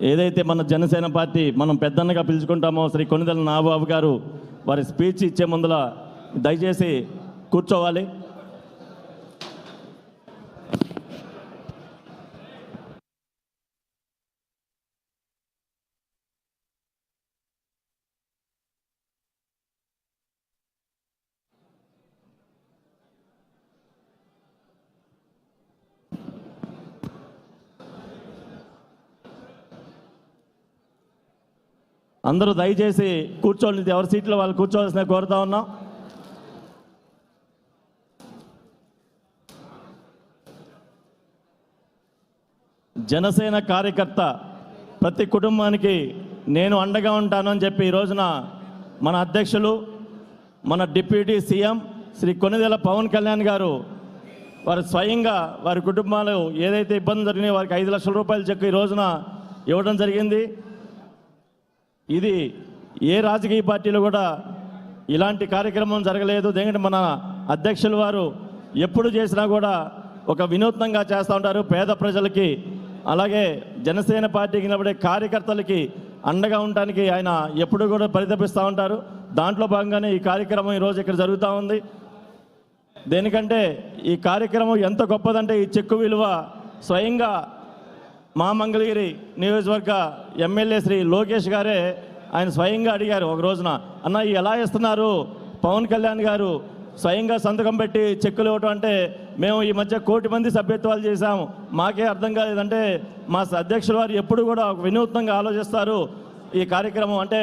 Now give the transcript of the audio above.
ఏదైతే మన జనసేన పార్టీ మనం పెద్దన్నగా పిలుచుకుంటామో శ్రీ కొణిదెల నాగబాబు గారు వారి స్పీచ్ ఇచ్చే ముందల దయచేసి కూర్చోవాలి. అందరూ దయచేసి కూర్చోండి, ఎవరి సీట్లో వాళ్ళు కూర్చోవాల్సిన కోరుతా ఉన్నాం. జనసేన కార్యకర్త ప్రతి కుటుంబానికి నేను అండగా ఉంటానని చెప్పి ఈ రోజున మన అధ్యక్షులు మన డిప్యూటీ సీఎం శ్రీ కొణిదెల పవన్ కళ్యాణ్ గారు వారు స్వయంగా వారి కుటుంబాలు ఏదైతే ఇబ్బందులు జరిగినాయో వారికి 5 లక్షల రూపాయల చెక్ ఈ రోజున ఇవ్వడం జరిగింది. ఇది ఏ రాజకీయ పార్టీలో కూడా ఇలాంటి కార్యక్రమం జరగలేదు. ఎందుకంటే మన అధ్యక్షులు వారు ఎప్పుడు చేసినా కూడా ఒక వినూత్నంగా చేస్తూ ఉంటారు. పేద ప్రజలకి అలాగే జనసేన పార్టీకి నిలబడే కార్యకర్తలకి అండగా ఉండడానికి ఆయన ఎప్పుడు కూడా పరితపిస్తూ ఉంటారు. దాంట్లో భాగంగానే ఈ కార్యక్రమం ఈరోజు ఇక్కడ జరుగుతూ ఉంది. దేనికంటే ఈ కార్యక్రమం ఎంత గొప్పదంటే ఈ చెక్కు విలువ స్వయంగా మా మంగళగిరి నియోజకవర్గ ఎమ్మెల్యే శ్రీ లోకేష్ గారే ఆయన స్వయంగా అడిగారు ఒక రోజున, అన్న ఎలా ఇస్తున్నారు, పవన్ కళ్యాణ్ గారు స్వయంగా సంతకం పెట్టి చెక్కులు ఇవ్వటం అంటే మేము ఈ మధ్య 1 కోటి మంది సభ్యత్వాలు చేశాము, మాకే అర్థం కాలేదంటే మా అధ్యక్షుల వారు ఎప్పుడు కూడా వినూత్నంగా ఆలోచిస్తారు. ఈ కార్యక్రమం అంటే